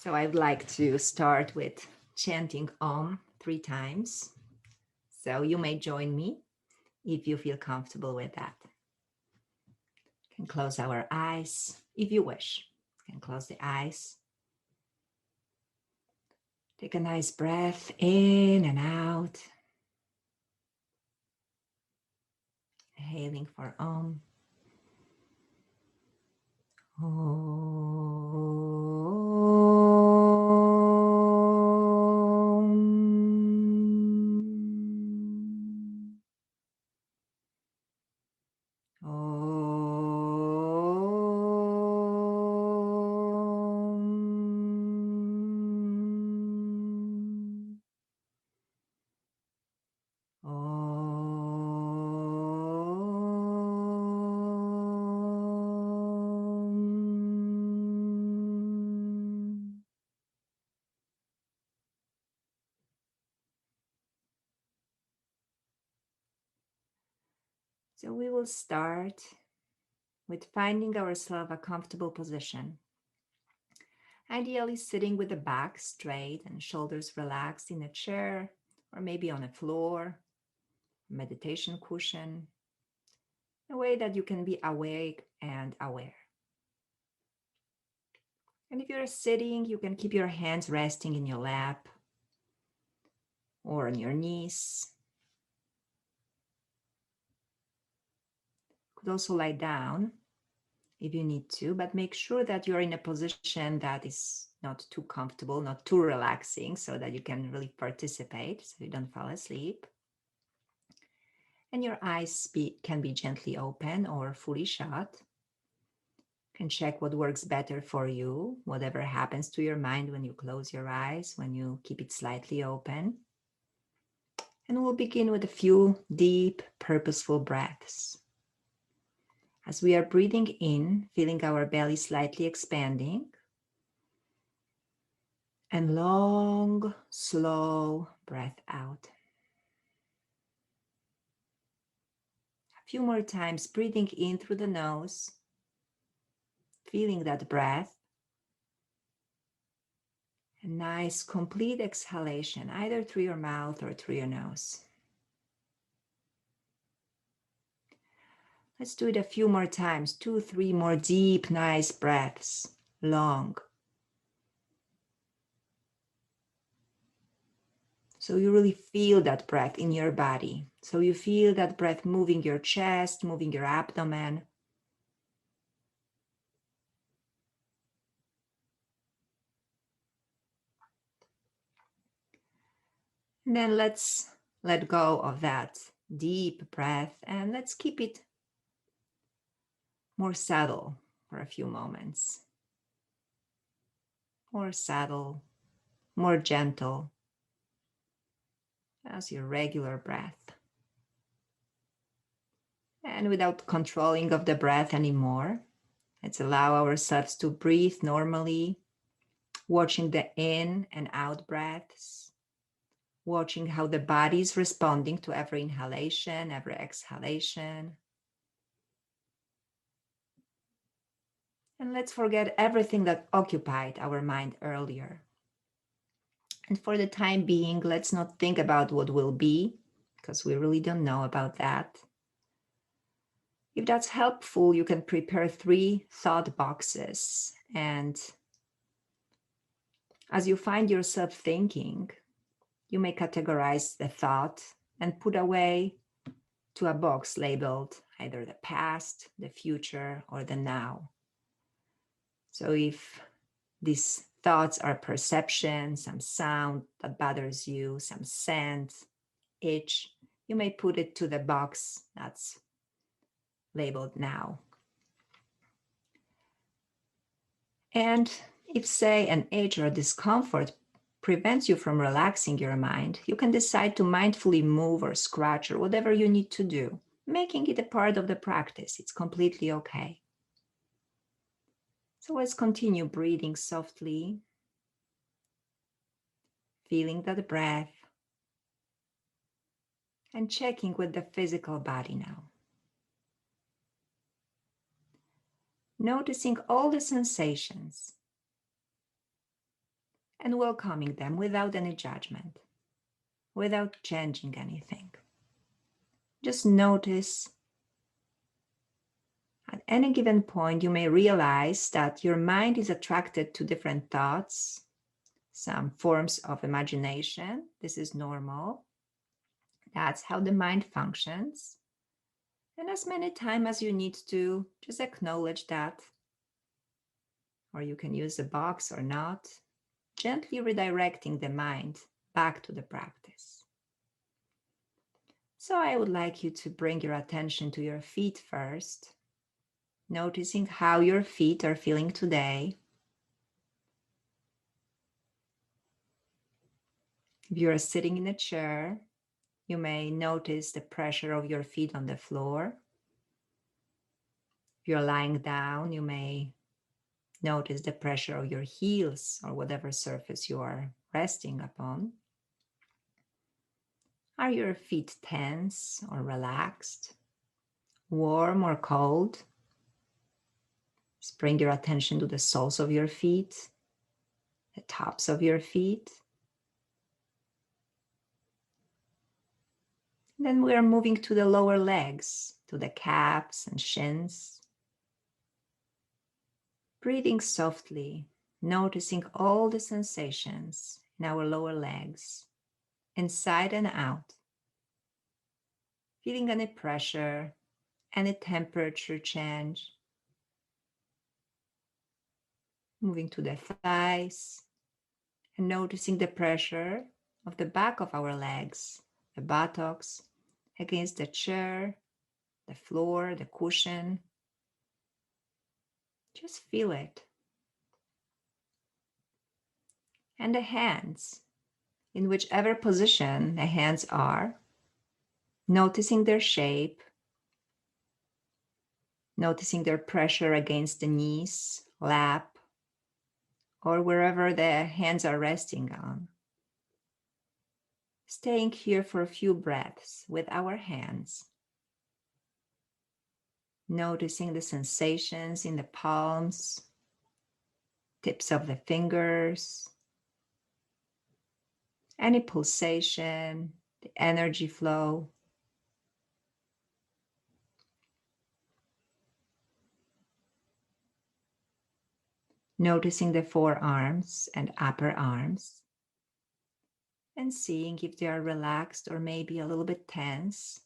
So I would like to start with chanting Om 3 times. So you may join me if you feel comfortable with that. You can close our eyes if you wish. You can close the eyes. Take a nice breath in and out. Inhaling for Om. So we will start with finding ourselves a comfortable position. Ideally sitting with the back straight and shoulders relaxed in a chair or maybe on a floor, meditation cushion, in a way that you can be awake and aware. And if you're sitting, you can keep your hands resting in your lap or on your knees. You could also lie down if you need to, but make sure that you're in a position that is not too comfortable, not too relaxing, so that you can really participate, so you don't fall asleep. And your eyes can be gently open or fully shut. You can check what works better for you, whatever happens to your mind when you close your eyes, when you keep it slightly open. And we'll begin with a few deep, purposeful breaths. As we are breathing in, feeling our belly slightly expanding, and long, slow breath out. A few more times, breathing in through the nose, feeling that breath. A nice, complete exhalation, either through your mouth or through your nose. Let's do it a few more times, 2, 3 more deep, nice breaths, long. So you really feel that breath in your body. So you feel that breath moving your chest, moving your abdomen. And then let's let go of that deep breath and let's keep it more subtle for a few moments. More subtle, more gentle as your regular breath. And without controlling of the breath anymore, let's allow ourselves to breathe normally, watching the in and out breaths, watching how the body is responding to every inhalation, every exhalation. And let's forget everything that occupied our mind earlier. And for the time being, let's not think about what will be, because we really don't know about that. If that's helpful, you can prepare 3 thought boxes. And as you find yourself thinking, you may categorize the thought and put away to a box labeled either the past, the future, or the now. So if these thoughts are perception, some sound that bothers you, some scent, itch, you may put it to the box that's labeled now. And if, say, an itch or discomfort prevents you from relaxing your mind, you can decide to mindfully move or scratch or whatever you need to do, making it a part of the practice. It's completely okay. So let's continue breathing softly, feeling that breath, and checking with the physical body now. Noticing all the sensations. and welcoming them without any judgment, without changing anything. Just notice. At any given point, you may realize that your mind is attracted to different thoughts, some forms of imagination. This is normal. That's how the mind functions. And as many times as you need to, just acknowledge that. Or you can use a box or not, gently redirecting the mind back to the practice. So I would like you to bring your attention to your feet first, noticing how your feet are feeling today. If you are sitting in a chair, you may notice the pressure of your feet on the floor. If you're lying down, you may notice the pressure of your heels or whatever surface you are resting upon. Are your feet tense or relaxed, warm or cold? Just bring your attention to the soles of your feet, the tops of your feet. Then we are moving to the lower legs, to the calves and shins. Breathing softly, noticing all the sensations in our lower legs, inside and out. Feeling any pressure, any temperature change. Moving to the thighs and noticing the pressure of the back of our legs, the buttocks, against the chair, the floor, the cushion. Just feel it. And the hands, in whichever position the hands are, noticing their shape, noticing their pressure against the knees, lap, or wherever the hands are resting on. Staying here for a few breaths with our hands. Noticing the sensations in the palms, tips of the fingers, any pulsation, the energy flow. Noticing the forearms and upper arms and seeing if they are relaxed or maybe a little bit tense.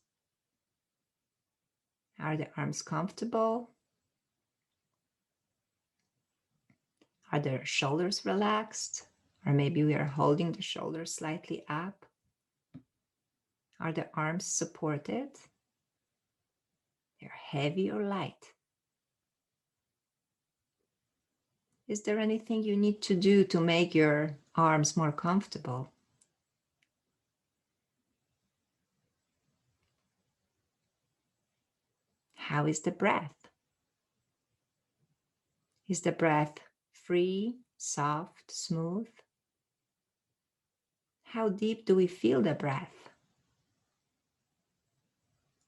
Are the arms comfortable? Are their shoulders relaxed? Or maybe we are holding the shoulders slightly up. Are the arms supported? They're heavy or light? Is there anything you need to do to make your arms more comfortable? How is the breath? Is the breath free, soft, smooth? How deep do we feel the breath?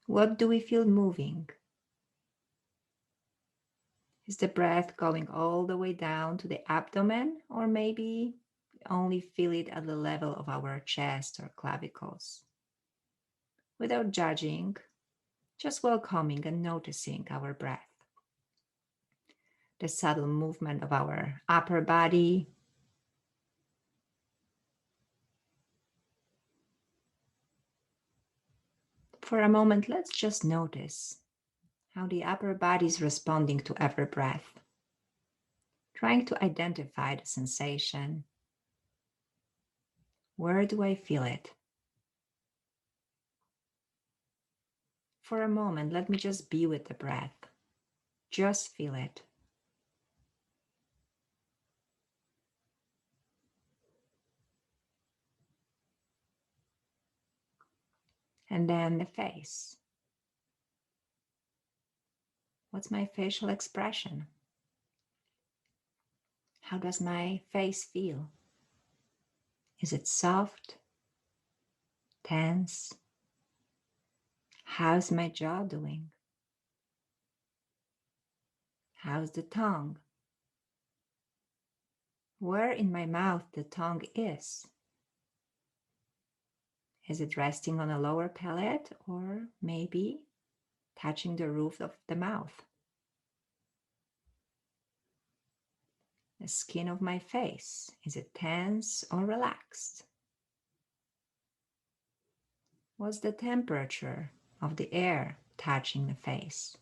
What do we feel moving? Is the breath going all the way down to the abdomen, or maybe only feel it at the level of our chest or clavicles? Without judging, just welcoming and noticing our breath. The subtle movement of our upper body. For a moment, let's just notice how the upper body is responding to every breath, trying to identify the sensation. Where do I feel it? For a moment, let me just be with the breath. Just feel it. And then the face. What's my facial expression? How does my face feel? Is it soft? Tense? How's my jaw doing? How's the tongue? where in my mouth the tongue is. Is it resting on a lower palate or maybe touching the roof of the mouth? The skin of my face, is it tense or relaxed? What's the temperature of the air touching the face?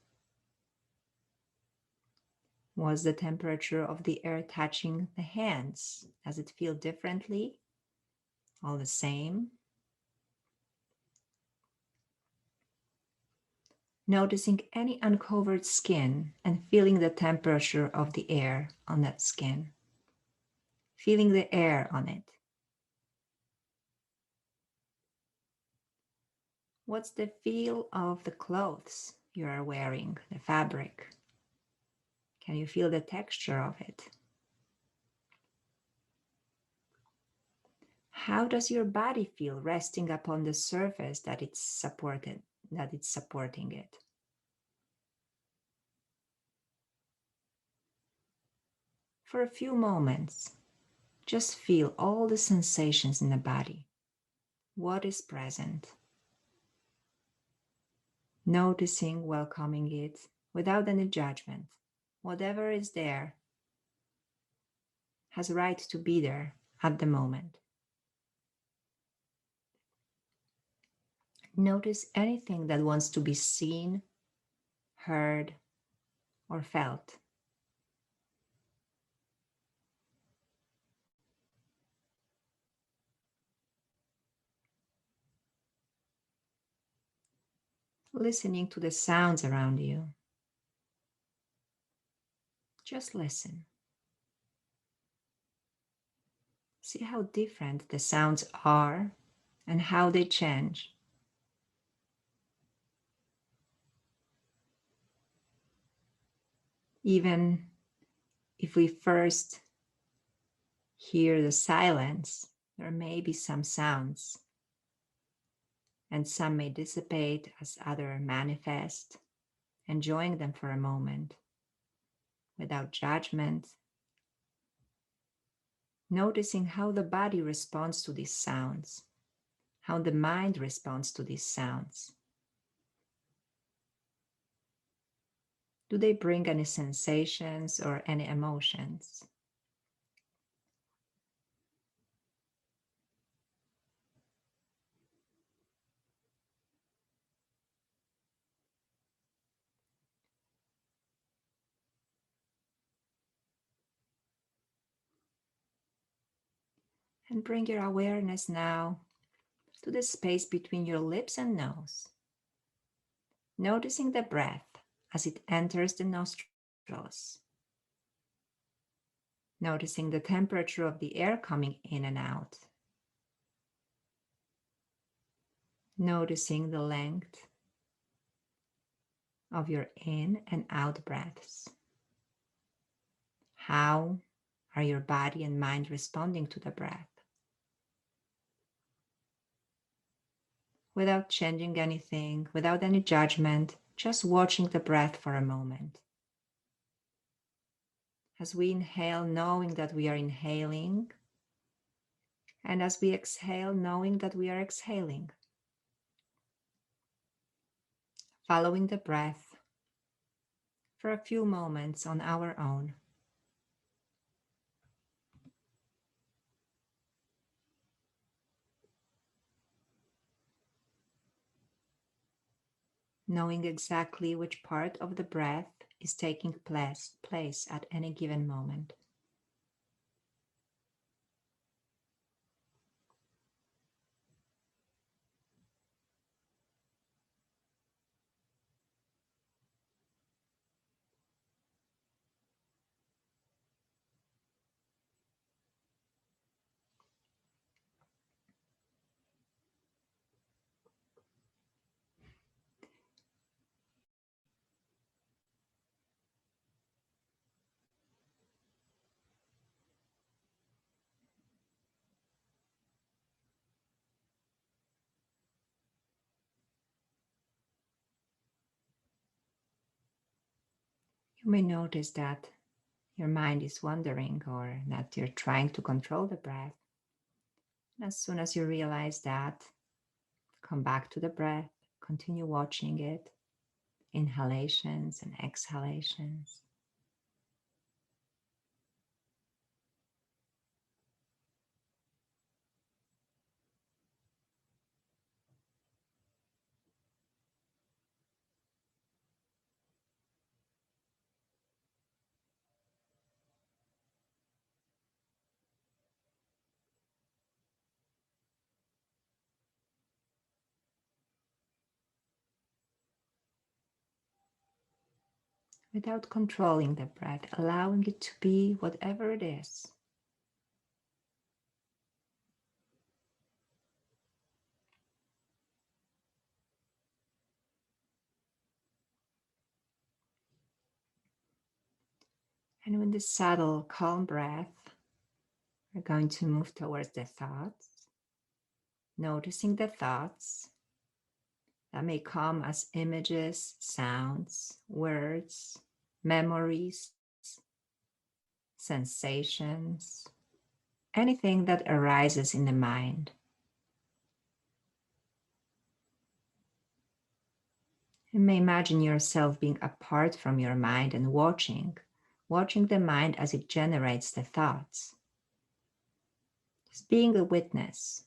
What's the temperature of the air touching the hands? Does it feel differently? All the same? Noticing any uncovered skin and feeling the temperature of the air on that skin. Feeling the air on it. What's the feel of the clothes you are wearing, the fabric? Can you feel the texture of it? How does your body feel resting upon the surface that it's supporting it? For a few moments, just feel all the sensations in the body. What is present? Noticing, welcoming it without any judgment. Whatever is there has a right to be there at the moment. Notice anything that wants to be seen, heard, or felt. Listening to the sounds around you. Just listen. See how different the sounds are and how they change. Even if we first hear the silence, there may be some sounds, and some may dissipate as others manifest, enjoying them for a moment without judgment, noticing how the body responds to these sounds, how the mind responds to these sounds. Do they bring any sensations or any emotions? And bring your awareness now to the space between your lips and nose. Noticing the breath as it enters the nostrils. Noticing the temperature of the air coming in and out. Noticing the length of your in and out breaths. How are your body and mind responding to the breath? Without changing anything, without any judgment, just watching the breath for a moment. As we inhale, knowing that we are inhaling, and as we exhale, knowing that we are exhaling. Following the breath for a few moments on our own. Knowing exactly which part of the breath is taking place at any given moment. You may notice that your mind is wandering or that you're trying to control the breath. And as soon as you realize that, come back to the breath, continue watching it, inhalations and exhalations. Without controlling the breath, allowing it to be whatever it is. And with this subtle, calm breath, we're going to move towards the thoughts, noticing the thoughts that may come as images, sounds, words, memories, sensations, anything that arises in the mind. You may imagine yourself being apart from your mind and watching the mind as it generates the thoughts. Just being a witness.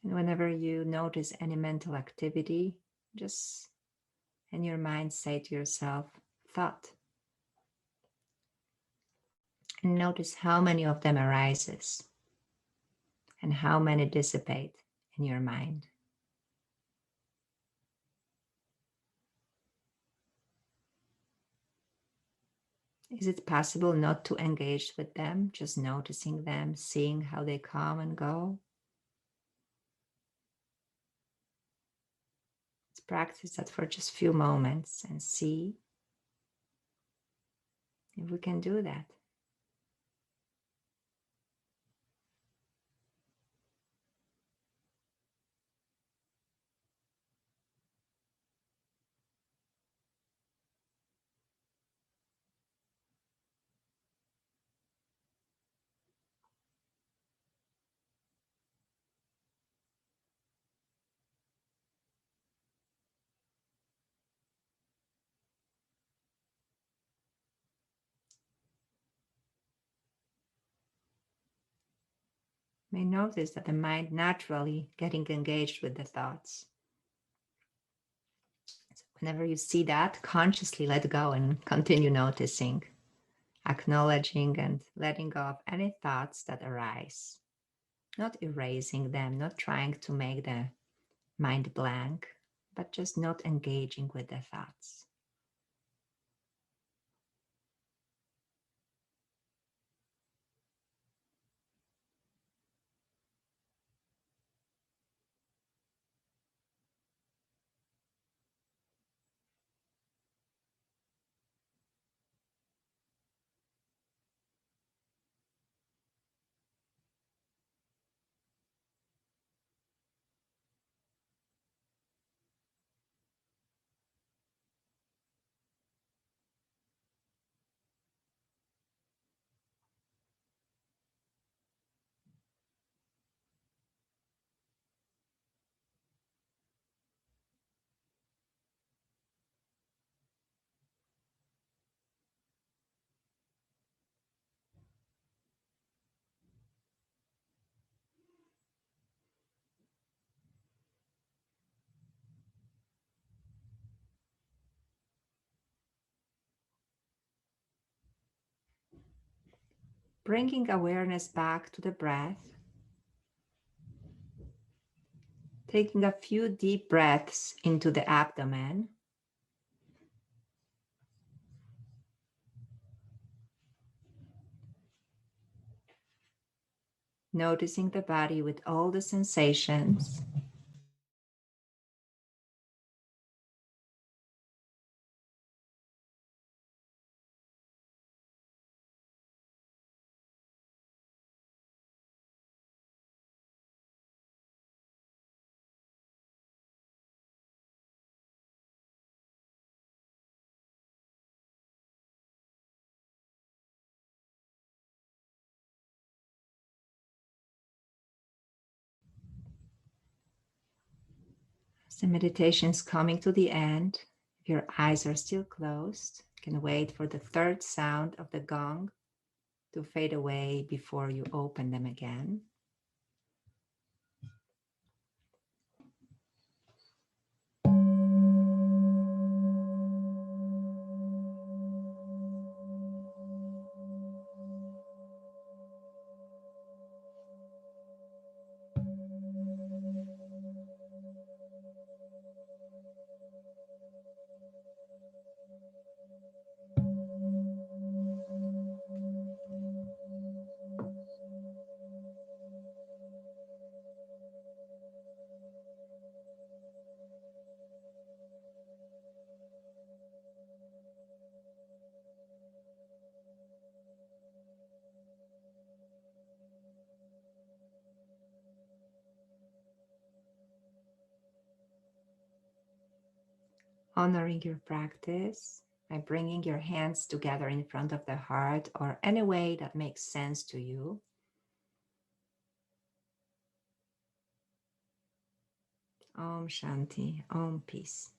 And whenever you notice any mental activity, just in your mind say to yourself, thought. And notice how many of them arises and how many dissipate in your mind. Is it possible not to engage with them, just noticing them, seeing how they come and go? Let's practice that for just a few moments and see if we can do that. You may notice that the mind naturally getting engaged with the thoughts. So whenever you see that, consciously let go and continue noticing, acknowledging and letting go of any thoughts that arise, not erasing them, not trying to make the mind blank, but just not engaging with the thoughts. Bringing awareness back to the breath, taking a few deep breaths into the abdomen. Noticing the body with all the sensations. As the meditation is coming to the end, if your eyes are still closed, you can wait for the third sound of the gong to fade away before you open them again. Honoring your practice by bringing your hands together in front of the heart or any way that makes sense to you. Om Shanti, Om Peace.